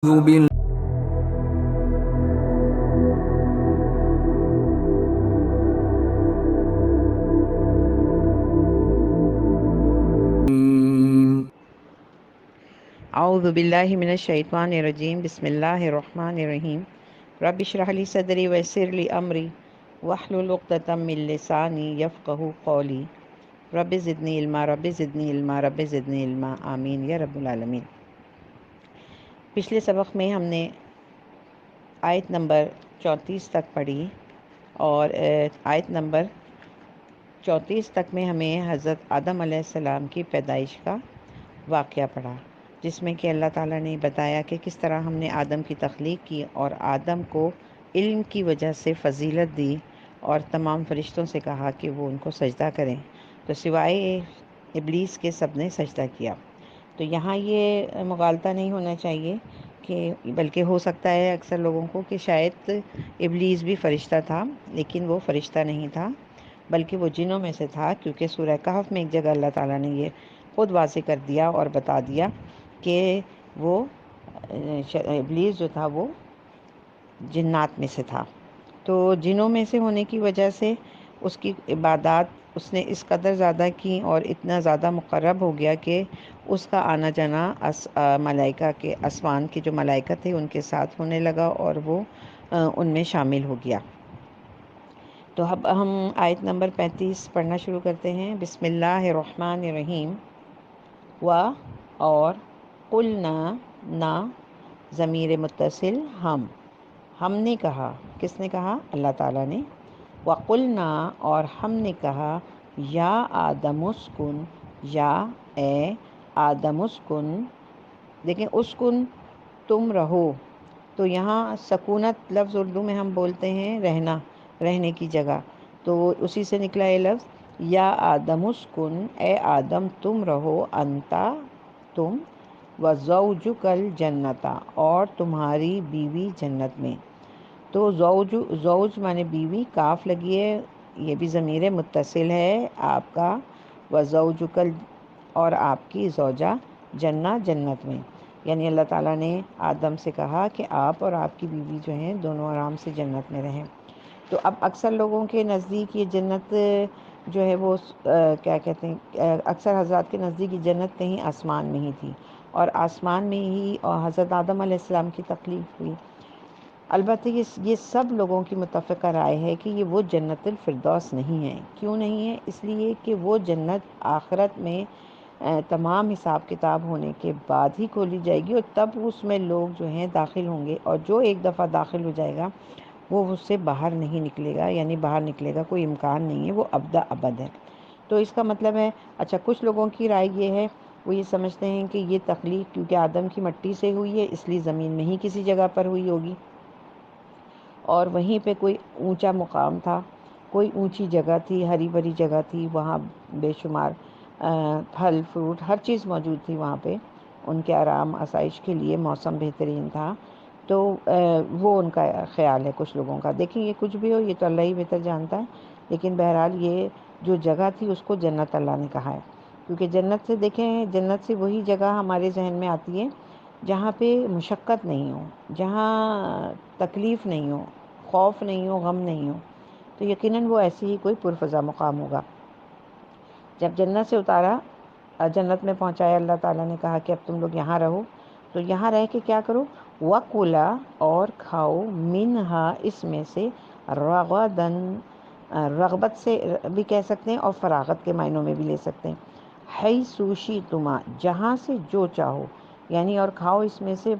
بالله اعوذ باللہ من الشیطان الرجیم بسم اللہ الرحمن الرحیم رب اشرح لی صدری ویسر لی امری واحلل عقدۃ من لسانی یفقہوا قولی رب زدنی علما رب زدنی علما رب زدنی علما آمین یا رب العالمین۔ پچھلے سبق میں ہم نے آیت نمبر 34 تک پڑھی اور آیت نمبر 34 تک میں ہمیں حضرت آدم علیہ السلام کی پیدائش کا واقعہ پڑھا، جس میں کہ اللہ تعالیٰ نے بتایا کہ کس طرح ہم نے آدم کی تخلیق کی اور آدم کو علم کی وجہ سے فضیلت دی اور تمام فرشتوں سے کہا کہ وہ ان کو سجدہ کریں، تو سوائے ابلیس کے سب نے سجدہ کیا۔ تو یہاں یہ مغالطہ نہیں ہونا چاہیے کہ بلکہ ہو سکتا ہے اکثر لوگوں کو کہ شاید ابلیس بھی فرشتہ تھا، لیکن وہ فرشتہ نہیں تھا بلکہ وہ جنوں میں سے تھا، کیونکہ سورہ کہف میں ایک جگہ اللہ تعالیٰ نے یہ خود واضح کر دیا اور بتا دیا کہ وہ ابلیس جو تھا وہ جنات میں سے تھا۔ تو جنوں میں سے ہونے کی وجہ سے اس کی عبادات اس نے اس قدر زیادہ کی اور اتنا زیادہ مقرب ہو گیا کہ اس کا آنا جانا ملائکہ کے آسمان کے جو ملائکہ تھے ان کے ساتھ ہونے لگا اور وہ ان میں شامل ہو گیا۔ تو اب ہم آیت نمبر 35 پڑھنا شروع کرتے ہیں۔ بسم اللہ الرحمن الرحیم۔ اور قلنا نا ضمیر متصل ہم نے کہا، کس نے کہا؟ اللہ تعالیٰ نے۔ وقلنا اور ہم نے کہا، یا آدم اسکن، یا اے آدم اسکن، دیکھیں اسکن تم رہو، تو یہاں سکونت لفظ اردو میں ہم بولتے ہیں رہنا، رہنے کی جگہ، تو اسی سے نکلا یہ لفظ یا آدم اسکن، اے آدم تم رہو، انتا تم، وزوجک الجنتا اور تمہاری بیوی جنت میں۔ تو زوج مانے بیوی، کاف لگی ہے، یہ بھی ضمیر متصل ہے آپ کا، وزوجک اور آپ کی زوجہ جنت میں، یعنی اللہ تعالیٰ نے آدم سے کہا کہ آپ اور آپ کی بیوی جو ہیں دونوں آرام سے جنت میں رہیں۔ تو اب اکثر لوگوں کے نزدیک یہ جنت جو ہے وہ کیا کہتے ہیں، اکثر حضرات کے نزدیک یہ جنت کہیں آسمان میں ہی تھی اور آسمان میں ہی حضرت آدم علیہ السلام کی تخلیق ہوئی۔ البتہ یہ سب لوگوں کی متفقہ رائے ہے کہ یہ وہ جنت الفردوس نہیں ہے۔ کیوں نہیں ہے؟ اس لیے کہ وہ جنت آخرت میں تمام حساب کتاب ہونے کے بعد ہی کھولی جائے گی اور تب اس میں لوگ جو ہیں داخل ہوں گے، اور جو ایک دفعہ داخل ہو جائے گا وہ اس سے باہر نہیں نکلے گا، یعنی باہر نکلے گا کوئی امکان نہیں ہے، وہ ابدا ابد ہے۔ تو اس کا مطلب ہے، اچھا کچھ لوگوں کی رائے یہ ہے، وہ یہ سمجھتے ہیں کہ یہ تخلیق کیونکہ آدم کی مٹی سے ہوئی ہے اس لیے زمین میں ہی کسی جگہ پر ہوئی ہوگی، اور وہیں پہ کوئی اونچا مقام تھا، کوئی اونچی جگہ تھی، ہری بھری جگہ تھی، وہاں بے شمار پھل فروٹ ہر چیز موجود تھی وہاں پہ، ان کے آرام آسائش کے لیے موسم بہترین تھا۔ تو وہ ان کا خیال ہے کچھ لوگوں کا۔ دیکھیں یہ کچھ بھی ہو، یہ تو اللہ ہی بہتر جانتا ہے، لیکن بہرحال یہ جو جگہ تھی اس کو جنت اللہ نے کہا ہے، کیونکہ جنت سے دیکھیں، جنت سے وہی جگہ ہمارے ذہن میں آتی ہے جہاں پہ مشقت نہیں ہو، جہاں تکلیف نہیں ہو، خوف نہیں ہو، غم نہیں ہو، تو یقیناً وہ ایسی ہی کوئی پرفضا مقام ہوگا۔ جب جنت سے اتارا، جنت میں پہنچایا، اللہ تعالیٰ نے کہا کہ اب تم لوگ یہاں رہو، تو یہاں رہ کے کیا کرو؟ وَكُلَا اور کھاؤ، مِنْہا اس میں سے، رغدن رغبت سے بھی کہہ سکتے ہیں اور فراغت کے معنوں میں بھی لے سکتے ہیں، حیث شئتما جہاں سے جو چاہو، یعنی اور کھاؤ اس میں سے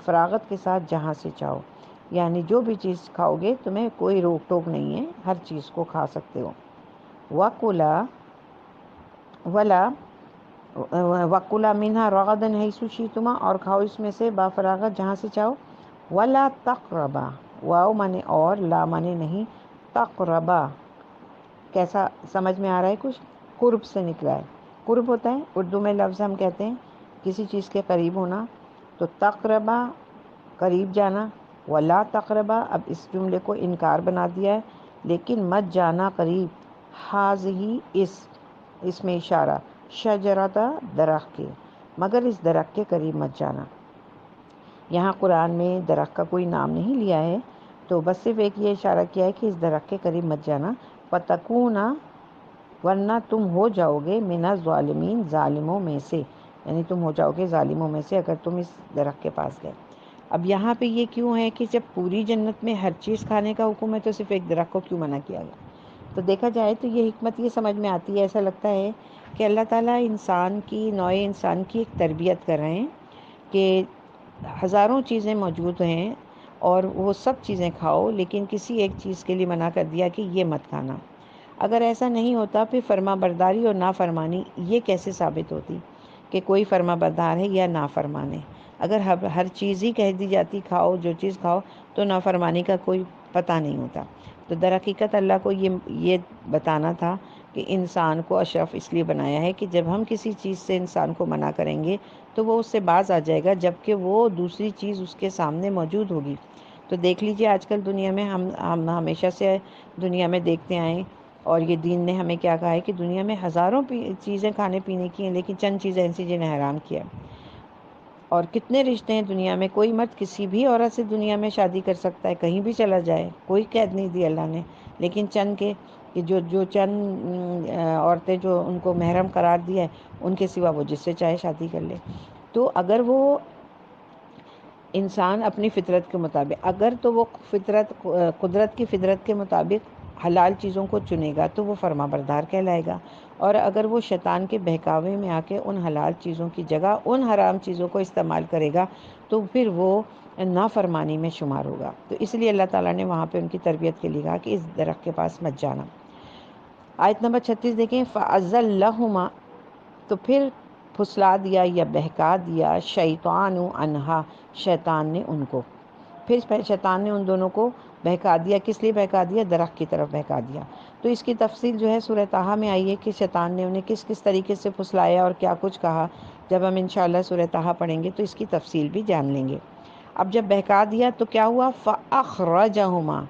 فراغت کے ساتھ جہاں سے چاہو، یعنی جو بھی چیز کھاؤ گے تمہیں کوئی روک ٹوک نہیں ہے، ہر چیز کو کھا سکتے ہو۔ وَكُلَا وَكُلَا مِنْهَا رَغَدًا حَيْثُ شِئْتُمَا اور کھاؤ اس میں سے بافراغت جہاں سے چاہو۔ وَلَا تَقْرَبَا واو مانے اور، لا مانے نہیں، تقربا کیسا سمجھ میں آ رہا ہے؟ کچھ قرب سے نکلا ہے۔ قرب ہوتا ہے اردو میں لفظ ہم کہتے ہیں کسی چیز کے قریب ہونا، تو تقربا قریب جانا، ولا تقربا اب اس جملے کو انکار بنا دیا ہے، لیکن مت جانا قریب، حاضی اس میں اشارہ، شجرتا درخت کے، مگر اس درخت کے قریب مت جانا۔ یہاں قرآن میں درخت کا کوئی نام نہیں لیا ہے، تو بس صرف ایک یہ اشارہ کیا ہے کہ اس درخت کے قریب مت جانا، فتکونا، ورنہ تم ہو جاؤ گے، من الظالمین، ظالموں میں سے، یعنی تم ہو جاؤ گے ظالموں میں سے اگر تم اس درخت کے پاس گئے۔ اب یہاں پہ یہ کیوں ہے کہ جب پوری جنت میں ہر چیز کھانے کا حکم ہے تو صرف ایک درخت کو کیوں منع کیا گیا؟ تو دیکھا جائے تو یہ حکمت یہ سمجھ میں آتی ہے، ایسا لگتا ہے کہ اللہ تعالیٰ انسان کی، نوع انسان کی ایک تربیت کر رہے ہیں کہ ہزاروں چیزیں موجود ہیں اور وہ سب چیزیں کھاؤ، لیکن کسی ایک چیز کے لیے منع کر دیا کہ یہ مت کھانا۔ اگر ایسا نہیں ہوتا پھر فرما برداری اور نافرمانی یہ کیسے ثابت ہوتی کہ کوئی فرما بردار ہے یا نافرمان ہے؟ اگر ہر چیز ہی کہہ دی جاتی کھاؤ، جو چیز کھاؤ، تو نافرمانی کا کوئی پتہ نہیں ہوتا۔ تو در حقیقت اللہ کو یہ بتانا تھا کہ انسان کو اشرف اس لیے بنایا ہے کہ جب ہم کسی چیز سے انسان کو منع کریں گے تو وہ اس سے باز آ جائے گا، جبکہ وہ دوسری چیز اس کے سامنے موجود ہوگی۔ تو دیکھ لیجئے آج کل دنیا میں ہم ہمیشہ سے دنیا میں دیکھتے آئیں، اور یہ دین نے ہمیں کیا کہا ہے کہ دنیا میں ہزاروں چیزیں کھانے پینے کی ہیں، لیکن چند چیزیں ایسی جنہیں حرام کیا۔ اور کتنے رشتے ہیں دنیا میں، کوئی مرد کسی بھی عورت سے دنیا میں شادی کر سکتا ہے، کہیں بھی چلا جائے، کوئی قید نہیں دی اللہ نے، لیکن چند کے کہ جو چند عورتیں جو ان کو محرم قرار دیا ہے، ان کے سوا وہ جس سے چاہے شادی کر لے۔ تو اگر وہ انسان اپنی فطرت کے مطابق، اگر تو وہ قدرت کی فطرت کے مطابق حلال چیزوں کو چنے گا تو وہ فرما بردار کہلائے گا، اور اگر وہ شیطان کے بہکاوے میں آ کے ان حلال چیزوں کی جگہ ان حرام چیزوں کو استعمال کرے گا تو پھر وہ نافرمانی میں شمار ہوگا۔ تو اس لیے اللہ تعالیٰ نے وہاں پہ ان کی تربیت کے لیے کہا کہ اس درخت کے پاس مت جانا۔ آیت نمبر 36 دیکھیں، فَأَزَلَّهُمَا، تو پھر پھسلا دیا یا بہکا دیا، شیطان عنہا، شیطان نے ان کو، پھر شیطان نے ان دونوں کو بہکا دیا۔ کس لیے بہکا دیا؟ درخت کی طرف بہکا دیا۔ تو اس کی تفصیل جو ہے سورہ طٰہٰ میں آئی ہے کہ شیطان نے انہیں کس کس طریقے سے پھسلایا اور کیا کچھ کہا۔ جب ہم انشاءاللہ سورہ طٰہٰ پڑھیں گے تو اس کی تفصیل بھی جان لیں گے۔ اب جب بہکا دیا تو کیا ہوا؟ فَأَخْرَجَهُمَا،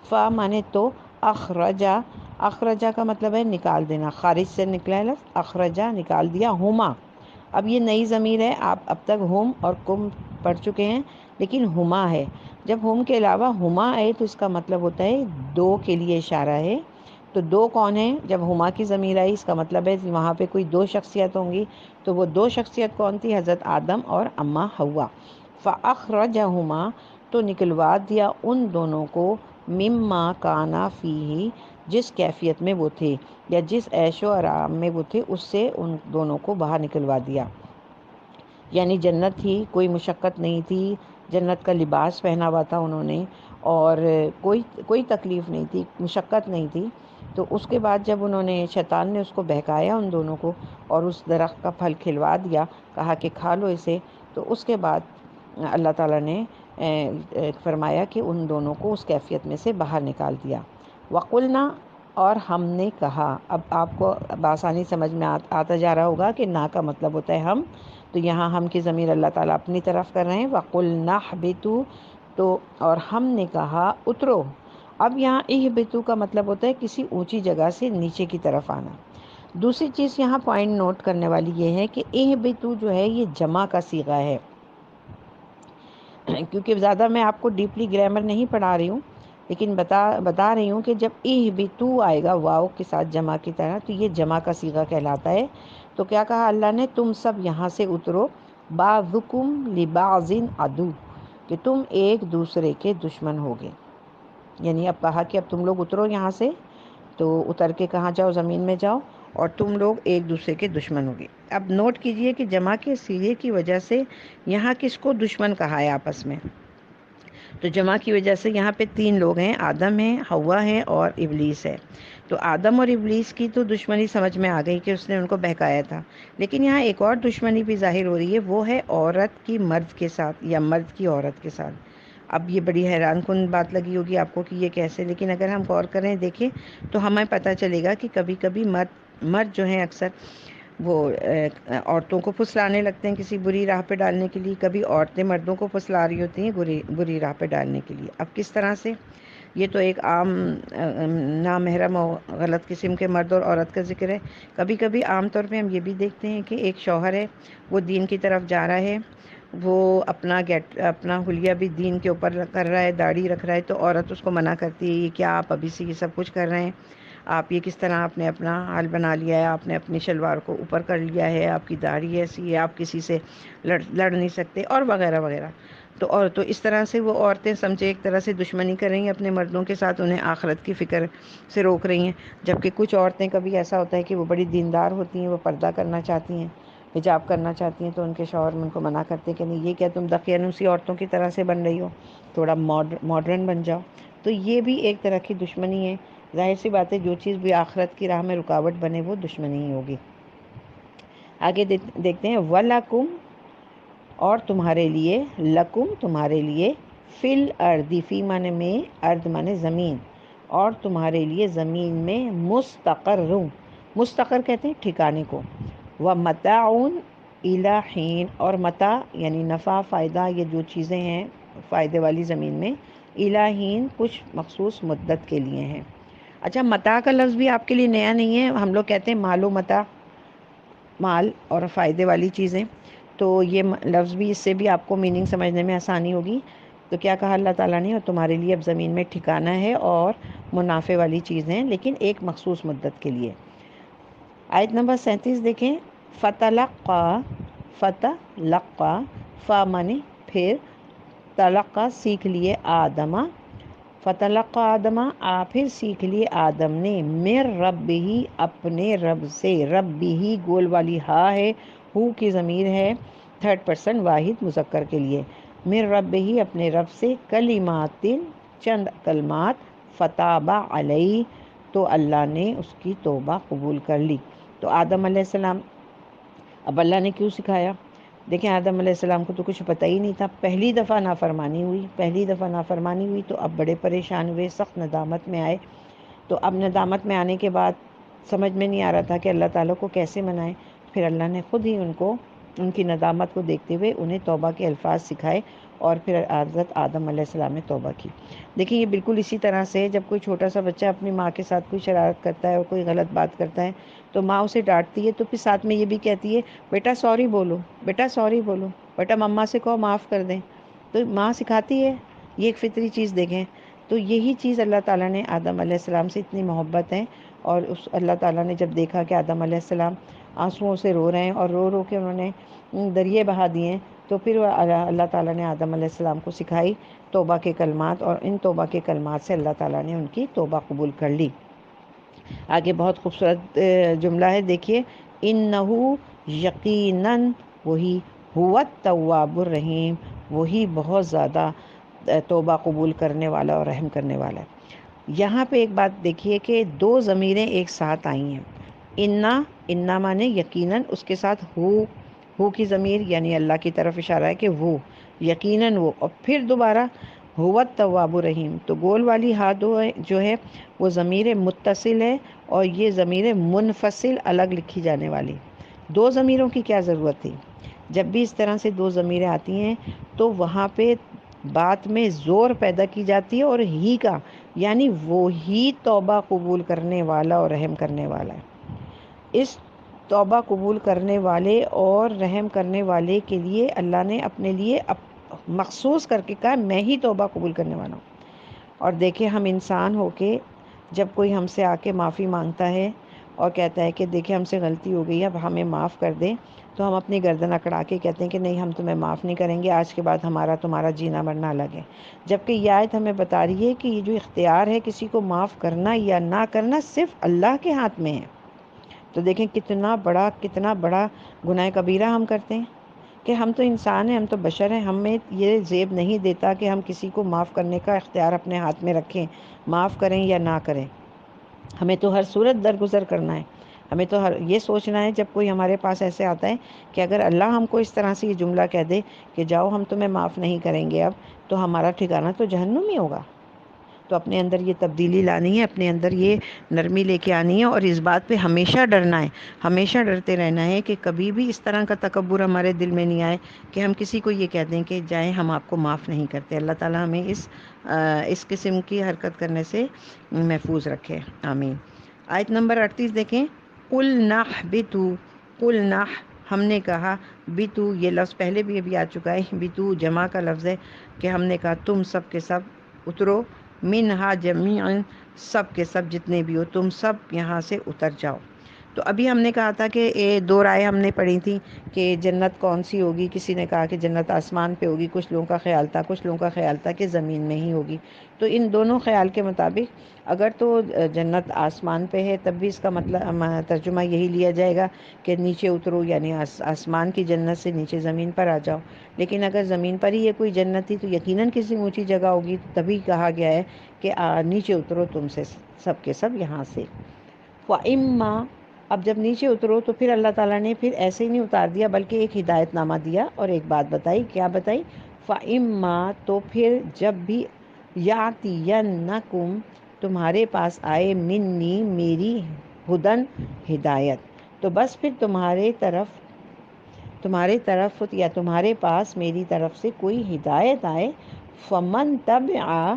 فا مانے تو، اخرجا، اخرجا کا مطلب ہے نکال دینا، خارج سے نکلا ہے لفظ، اخرجا نکال دیا، ہما، اب یہ نئی ضمیر ہے، آپ اب تک ہم اور کم پڑھ چکے ہیں، لیکن ہما ہے۔ جب ہم کے علاوہ ہما آئے تو اس کا مطلب ہوتا ہے دو کے لیے اشارہ ہے۔ تو دو کون ہیں؟ جب ہما کی ضمیر آئی اس کا مطلب ہے وہاں پہ کوئی دو شخصیت ہوں گی، تو وہ دو شخصیت کون تھی؟ حضرت آدم اور اماں حوا۔ فَأَخْرَجَهُمَا، تو نکلوا دیا ان دونوں کو، مما کانا فیہ، جس کیفیت میں وہ تھے یا جس عیش و آرام میں وہ تھے اس سے ان دونوں کو باہر نکلوا دیا۔ یعنی جنت تھی، کوئی مشقت نہیں تھی، جنت کا لباس پہنا ہوا تھا انہوں نے، اور کوئی تکلیف نہیں تھی، مشقت نہیں تھی۔ تو اس کے بعد جب انہوں نے، شیطان نے اس کو بہکایا ان دونوں کو اور اس درخت کا پھل کھلوا دیا، کہا کہ کھا لو اسے، تو اس کے بعد اللہ تعالیٰ نے فرمایا کہ ان دونوں کو اس کیفیت میں سے باہر نکال دیا۔ وَقُلْنَا، اور ہم نے کہا۔ اب آپ کو بآسانی سمجھ میں آتا جا رہا ہوگا کہ نا کا مطلب ہوتا ہے ہم، تو یہاں ہم کی ضمیر اللہ تعالیٰ اپنی طرف کر رہے ہیں۔ وَقُلْنَا اهْبِطُوا، تو اور ہم نے کہا اترو۔ اب یہاں اہبطوا کا مطلب ہوتا ہے کسی اونچی جگہ سے نیچے کی طرف آنا۔ دوسری چیز یہاں پوائنٹ نوٹ کرنے والی یہ ہے کہ اہبطوا جو ہے یہ جمع کا صیغہ ہے، کیونکہ زیادہ میں آپ کو ڈیپلی گرامر نہیں پڑھا رہی ہوں، لیکن بتا رہی ہوں کہ جب اہبطوا آئے گا واو کے ساتھ جمع کی طرح تو یہ جمع کا صیغہ کہلاتا ہے۔ تو کیا کہا اللہ نے؟ تم سب یہاں سے اترو، بعضکم لبعض عدو، کہ تم ایک دوسرے کے دشمن ہوگے۔ یعنی اب کہا کہ اب تم لوگ اترو یہاں سے، تو اتر کے کہاں جاؤ؟ زمین میں جاؤ، اور تم لوگ ایک دوسرے کے دشمن ہوگے۔ اب نوٹ کیجئے کہ جمع کے صیغے کی وجہ سے یہاں کس کو دشمن کہا ہے آپس میں؟ تو جمع کی وجہ سے یہاں پہ تین لوگ ہیں، آدم ہیں، حوا ہے اور ابلیس ہے۔ تو آدم اور ابلیس کی تو دشمنی سمجھ میں آ گئی کہ اس نے ان کو بہکایا تھا، لیکن یہاں ایک اور دشمنی بھی ظاہر ہو رہی ہے، وہ ہے عورت کی مرد کے ساتھ یا مرد کی عورت کے ساتھ۔ اب یہ بڑی حیران کن بات لگی ہوگی آپ کو کہ یہ کیسے، لیکن اگر ہم غور کریں دیکھیں تو ہمیں پتہ چلے گا کہ کبھی کبھی مرد جو ہیں اکثر وہ عورتوں کو پھسلانے لگتے ہیں کسی بری راہ پہ ڈالنے کے لیے، کبھی عورتیں مردوں کو پھسلا رہی ہوتی ہیں بری راہ پہ ڈالنے کے لیے۔ اب کس طرح سے؟ یہ تو ایک عام نامحرم اور غلط قسم کے مرد اور عورت کا ذکر ہے۔ کبھی کبھی عام طور پہ ہم یہ بھی دیکھتے ہیں کہ ایک شوہر ہے، وہ دین کی طرف جا رہا ہے، وہ اپنا حلیہ بھی دین کے اوپر کر رہا ہے، داڑھی رکھ رہا ہے، تو عورت اس کو منع کرتی ہے، یہ کیا آپ ابھی سے یہ سب کچھ کر رہے ہیں، آپ یہ کس طرح آپ نے اپنا حال بنا لیا ہے، آپ نے اپنی شلوار کو اوپر کر لیا ہے، آپ کی داڑھی ایسی ہے، آپ کسی سے لڑ نہیں سکتے، اور وغیرہ وغیرہ۔ تو اس طرح سے وہ عورتیں سمجھے ایک طرح سے دشمنی کر رہی ہیں اپنے مردوں کے ساتھ، انہیں آخرت کی فکر سے روک رہی ہیں۔ جبکہ کچھ عورتیں کبھی ایسا ہوتا ہے کہ وہ بڑی دیندار ہوتی ہیں، وہ پردہ کرنا چاہتی ہیں، حجاب کرنا چاہتی ہیں، تو ان کے شوہر ان کو منع کرتے ہیں کہ نہیں، یہ کیا تم دقیانوسی عورتوں کی طرح سے بن رہی ہو، تھوڑا ماڈرن بن جاؤ۔ تو یہ بھی ایک طرح کی دشمنی ہے۔ ظاہر سی بات ہے، جو چیز بھی آخرت کی راہ میں رکاوٹ بنے وہ دشمنی ہی ہوگی۔ آگے دیکھتے ہیں، وَلَکُمْ، اور تمہارے لیے، لکم تمہارے لیے، فی الارض، فی معنی میں، ارض معنی زمین، اور تمہارے لیے زمین میں، مستقر، مستقر کہتے ہیں ٹھکانے کو، ومتاع الی حین، اور متاع یعنی نفع، فائدہ، یہ جو چیزیں ہیں فائدے والی زمین میں، الی حین کچھ مخصوص مدت کے لیے ہیں۔ اچھا، متاع کا لفظ بھی آپ کے لیے نیا نہیں ہے، ہم لوگ کہتے ہیں مال و متاع، مال اور فائدے والی چیزیں، تو یہ لفظ بھی، اس سے بھی آپ کو میننگ سمجھنے میں آسانی ہوگی۔ تو کیا کہا اللہ تعالیٰ نے، اور تمہارے لیے اب زمین میں ٹھکانہ ہے اور منافع والی چیزیں، لیکن ایک مخصوص مدت کے لیے۔ آیت نمبر 37 دیکھیں، فتلقا، فا معنی پھر، تلقا سیکھ لیے، آدمہ، فتلقا آدمہ پھر سیکھ لیے آدم نے، مر رب ہی اپنے رب سے، رب ہی گول والی ہا ہے، ہو کی ضمیر ہے تھرڈ پرسن واحد مذکر کے لیے، مر رب ہی اپنے رب سے، کلمات چند کلمات، فتابہ علیہ تو اللہ نے اس کی توبہ قبول کر لی۔ تو آدم علیہ السلام، اب اللہ نے کیوں سکھایا؟ دیکھیں، آدم علیہ السلام کو تو کچھ پتہ ہی نہیں تھا، پہلی دفعہ نافرمانی ہوئی، تو اب بڑے پریشان ہوئے، سخت ندامت میں آئے۔ تو اب ندامت میں آنے کے بعد سمجھ میں نہیں آ رہا تھا کہ اللہ تعالیٰ کو کیسے منائیں، پھر اللہ نے خود ہی ان کی ندامت کو دیکھتے ہوئے انہیں توبہ کے الفاظ سکھائے، اور پھر حضرت آدم علیہ السلام نے توبہ کی۔ دیکھیں، یہ بالکل اسی طرح سے جب کوئی چھوٹا سا بچہ اپنی ماں کے ساتھ کوئی شرارت کرتا ہے اور کوئی غلط بات کرتا ہے، تو ماں اسے ڈانٹتی ہے، تو پھر ساتھ میں یہ بھی کہتی ہے، بیٹا سوری بولو، بیٹا سوری بولو، بیٹا مما سے کہو معاف کر دیں۔ تو ماں سکھاتی ہے، یہ ایک فطری چیز دیکھیں۔ تو یہی چیز اللہ تعالیٰ نے آدم علیہ السلام سے اتنی محبت ہے، اور اس اللہ تعالیٰ نے جب دیکھا کہ آدم علیہ السلام آنسوؤں سے رو رہے ہیں، اور رو رو کے انہوں نے دریے بہا دیے ہیں، تو پھر اللہ تعالیٰ نے آدم علیہ السلام کو سکھائی توبہ کے کلمات، اور ان توبہ کے کلمات سے اللہ تعالیٰ نے ان کی توبہ قبول کر لی۔ آگے بہت خوبصورت جملہ ہے، دیکھیے، انہو یقیناً وہی، ہوا التواب الرحیم، وہی بہت زیادہ توبہ قبول کرنے والا اور رحم کرنے والا ہے۔ یہاں پہ ایک بات دیکھیے کہ دو ضمیریں ایک ساتھ آئی ہیں، انا مانے یقیناً، اس کے ساتھ ہو کی ضمیر یعنی اللہ کی طرف اشارہ ہے کہ وہ، یقیناً وہ، اور پھر دوبارہ ہوا التواب الرحیم، تو گول والی ہاتھ جو ہے وہ ضمیر متصل ہے، اور یہ ضمیر منفصل الگ لکھی جانے والی۔ دو ضمیروں کی کیا ضرورت تھی؟ جب بھی اس طرح سے دو ضمیریں آتی ہیں تو وہاں پہ بات میں زور پیدا کی جاتی ہے، اور ہی کا یعنی وہی توبہ قبول کرنے والا اور رحم کرنے والا ہے۔ اس توبہ قبول کرنے والے اور رحم کرنے والے کے لیے اللہ نے اپنے لیے مخصوص کر کے کہا، میں ہی توبہ قبول کرنے والا ہوں۔ اور دیکھیں، ہم انسان ہو کے جب کوئی ہم سے آ کے معافی مانگتا ہے اور کہتا ہے کہ دیکھیں ہم سے غلطی ہو گئی، اب ہمیں معاف کر دیں، تو ہم اپنی گردن اکڑا کے کہتے ہیں کہ نہیں، ہم تمہیں معاف نہیں کریں گے، آج کے بعد ہمارا تمہارا جینا مرنا الگ ہے۔ جبکہ یہ آیت ہمیں بتا رہی ہے کہ یہ جو اختیار ہے کسی کو معاف کرنا یا نہ کرنا صرف اللہ کے ہاتھ میں ہے۔ تو دیکھیں کتنا بڑا گناہ کبیرہ ہم کرتے ہیں، کہ ہم تو انسان ہیں، ہم تو بشر ہیں، ہمیں یہ زیب نہیں دیتا کہ ہم کسی کو معاف کرنے کا اختیار اپنے ہاتھ میں رکھیں، معاف کریں یا نہ کریں۔ ہمیں تو ہر صورت درگزر کرنا ہے، ہمیں تو یہ سوچنا ہے جب کوئی ہمارے پاس ایسے آتا ہے کہ اگر اللہ ہم کو اس طرح سے یہ جملہ کہہ دے کہ جاؤ ہم تمہیں معاف نہیں کریں گے اب، تو ہمارا ٹھکانہ تو جہنم ہی ہوگا۔ تو اپنے اندر یہ تبدیلی لانی ہے، اپنے اندر یہ نرمی لے کے آنی ہے، اور اس بات پہ ہمیشہ ڈرنا ہے، ہمیشہ ڈرتے رہنا ہے کہ کبھی بھی اس طرح کا تکبر ہمارے دل میں نہیں آئے کہ ہم کسی کو یہ کہہ دیں کہ جائیں ہم آپ کو معاف نہیں کرتے۔ اللہ تعالیٰ ہمیں اس قسم کی حرکت کرنے سے محفوظ رکھے، آمین۔ آیت نمبر 38 دیکھیں، قُلْ نَحْبِطُوا، قُلْ نَحْ ہم نے کہا بیتو، یہ لفظ پہلے بھی ابھی آ چکا ہے، بیتو جمع کا لفظ ہے کہ ہم نے کہا تم سب کے سب اترو، منہا جمیعا، سب کے سب جتنے بھی ہو تم سب یہاں سے اتر جاؤ۔ تو ابھی ہم نے کہا تھا کہ دو رائے ہم نے پڑھی تھیں کہ جنت کون سی ہوگی، کسی نے کہا کہ جنت آسمان پہ ہوگی، کچھ لوگوں کا خیال تھا، کچھ لوگوں کا خیال تھا کہ زمین میں ہی ہوگی۔ تو ان دونوں خیال کے مطابق اگر تو جنت آسمان پہ ہے تب بھی اس کا مطلب ترجمہ یہی لیا جائے گا کہ نیچے اترو، یعنی آسمان کی جنت سے نیچے زمین پر آ جاؤ۔ لیکن اگر زمین پر ہی ہے کوئی جنت تھی تو یقیناً کسی اونچی جگہ ہوگی، تبھی کہا گیا ہے کہ نیچے اترو تم سے سب کے سب یہاں سے۔ وَإِمَّا، اب جب نیچے اترو تو پھر اللہ تعالیٰ نے پھر ایسے ہی نہیں اتار دیا بلکہ ایک ہدایت نامہ دیا اور ایک بات بتائی۔ کیا بتائی؟ فَإِمَّا، تو پھر جب بھی یَأْتِیَنَّکُم، تمہارے پاس آئے، منی، میری، ہدن، ہدایت، تو بس پھر تمہارے طرف یا تمہارے پاس میری طرف سے کوئی ہدایت آئے، فمن تبع،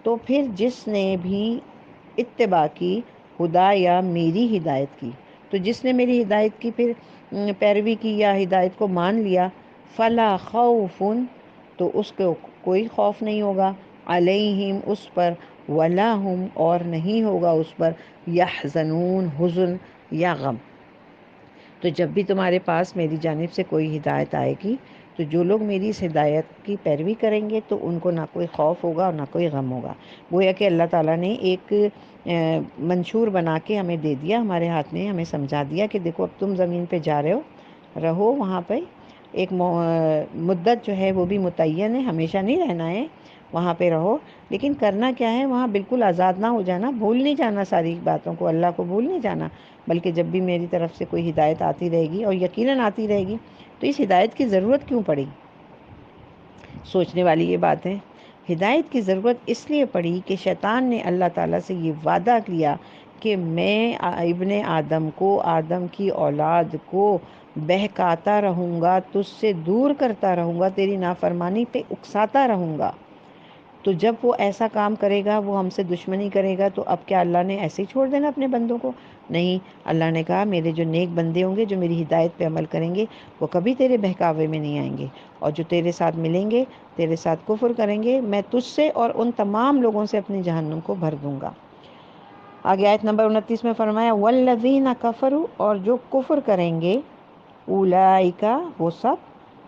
تو پھر جس نے بھی اتباع کی، ہدا یا میری ہدایت کی، تو جس نے میری ہدایت کی پھر پیروی کی یا ہدایت کو مان لیا، فلا خوف، تو اس کو کوئی خوف نہیں ہوگا، علیہم، اس پر، ولا ہم، اور نہیں ہوگا اس پر، یحزنون، حزن یا غم۔ تو جب بھی تمہارے پاس میری جانب سے کوئی ہدایت آئے گی تو جو لوگ میری اس ہدایت کی پیروی کریں گے تو ان کو نہ کوئی خوف ہوگا اور نہ کوئی غم ہوگا۔ گویا کہ اللہ تعالیٰ نے ایک منشور بنا کے ہمیں دے دیا ہمارے ہاتھ میں، ہمیں سمجھا دیا کہ دیکھو اب تم زمین پہ جا رہے ہو، رہو وہاں پہ، ایک مدت جو ہے وہ بھی متعین ہے، ہمیشہ نہیں رہنا ہے، وہاں پہ رہو، لیکن کرنا کیا ہے، وہاں بالکل آزاد نہ ہو جانا، بھول نہیں جانا ساری باتوں کو، اللہ کو بھول نہیں جانا، بلکہ جب بھی میری طرف سے کوئی ہدایت آتی رہے گی، اور یقیناً آتی رہے گی، تو اس ہدایت کی ضرورت کیوں پڑی؟ سوچنے والی یہ بات ہے۔ ہدایت کی ضرورت اس لیے پڑی کہ شیطان نے اللہ تعالیٰ سے یہ وعدہ کیا کہ میں ابن آدم کو، آدم کی اولاد کو بہکاتا رہوں گا، تجھ سے دور کرتا رہوں گا، تیری نافرمانی پہ اکساتا رہوں گا۔ تو جب وہ ایسا کام کرے گا، وہ ہم سے دشمنی کرے گا، تو اب کیا اللہ نے ایسے ہی چھوڑ دینا اپنے بندوں کو؟ نہیں، اللہ نے کہا میرے جو نیک بندے ہوں گے، جو میری ہدایت پہ عمل کریں گے، وہ کبھی تیرے بہکاوے میں نہیں آئیں گے، اور جو تیرے ساتھ ملیں گے، تیرے ساتھ کفر کریں گے، میں تجھ سے اور ان تمام لوگوں سے اپنی جہنم کو بھر دوں گا۔ آگے آیت نمبر 29 میں فرمایا والذین کفروا، اور جو کفر کریں گے، اولئک، وہ سب،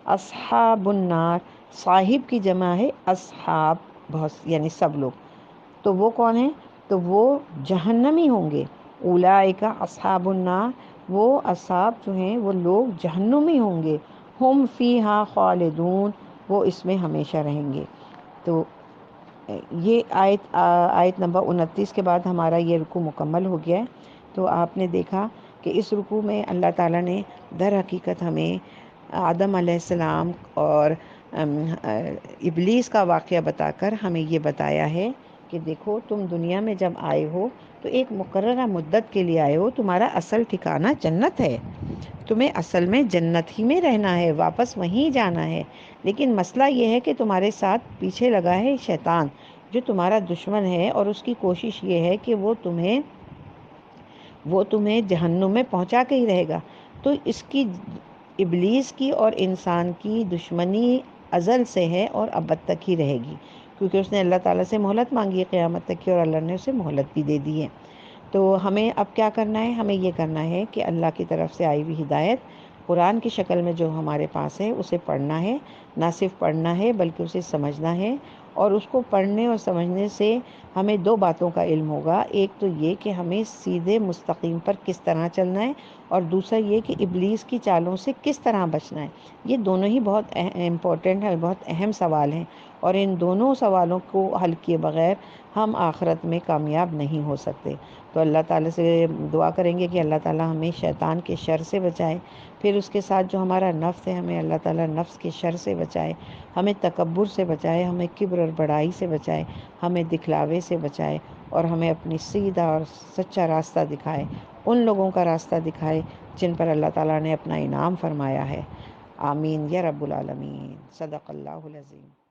اصحاب النار، صاحب کی جمع ہے اصحاب، بہت یعنی سب لوگ، تو وہ کون ہیں؟ تو وہ جہنمی ہوں گے۔ اولئک اصحاب النار، وہ اصحاب جو ہیں وہ لوگ جہنمی ہوں گے، ہم فیہا خالدون، وہ اس میں ہمیشہ رہیں گے۔ تو یہ آیت نمبر 29 کے بعد ہمارا یہ رکوع مکمل ہو گیا ہے۔ تو آپ نے دیکھا کہ اس رکوع میں اللہ تعالیٰ نے در حقیقت ہمیں آدم علیہ السلام اور ابلیس کا واقعہ بتا کر ہمیں یہ بتایا ہے کہ دیکھو تم دنیا میں جب آئے ہو تو ایک مقررہ مدت کے لیے آئے ہو، تمہارا اصل ٹھکانہ جنت ہے، تمہیں اصل میں جنت ہی میں رہنا ہے، واپس وہیں جانا ہے، لیکن مسئلہ یہ ہے کہ تمہارے ساتھ پیچھے لگا ہے شیطان، جو تمہارا دشمن ہے، اور اس کی کوشش یہ ہے کہ وہ تمہیں جہنم میں پہنچا کے ہی رہے گا۔ تو اس کی، ابلیس کی اور انسان کی دشمنی ازل سے ہے اور ابد تک ہی رہے گی، کیونکہ اس نے اللہ تعالیٰ سے مہلت مانگی ہے قیامت تک کی، اور اللہ نے اسے مہلت بھی دے دی ہے۔ تو ہمیں اب کیا کرنا ہے؟ ہمیں یہ کرنا ہے کہ اللہ کی طرف سے آئی ہوئی ہدایت قرآن کی شکل میں جو ہمارے پاس ہے اسے پڑھنا ہے، نہ صرف پڑھنا ہے بلکہ اسے سمجھنا ہے، اور اس کو پڑھنے اور سمجھنے سے ہمیں دو باتوں کا علم ہوگا، ایک تو یہ کہ ہمیں سیدھے مستقیم پر کس طرح چلنا ہے، اور دوسرا یہ کہ ابلیس کی چالوں سے کس طرح بچنا ہے۔ یہ دونوں ہی بہت امپورٹنٹ ہیں، بہت اہم سوال ہیں، اور ان دونوں سوالوں کو حل کیے بغیر ہم آخرت میں کامیاب نہیں ہو سکتے۔ تو اللہ تعالیٰ سے دعا کریں گے کہ اللہ تعالیٰ ہمیں شیطان کے شر سے بچائے، پھر اس کے ساتھ جو ہمارا نفس ہے ہمیں اللہ تعالیٰ نفس کے شر سے بچائے، ہمیں تکبر سے بچائے، ہمیں کبر اور بڑائی سے بچائے، ہمیں دکھلاوے سے بچائے، اور ہمیں اپنی سیدھا اور سچا راستہ دکھائے، ان لوگوں کا راستہ دکھائے جن پر اللہ تعالیٰ نے اپنا انعام فرمایا ہے۔ آمین یا رب العالمین۔ صدق اللہ العظیم۔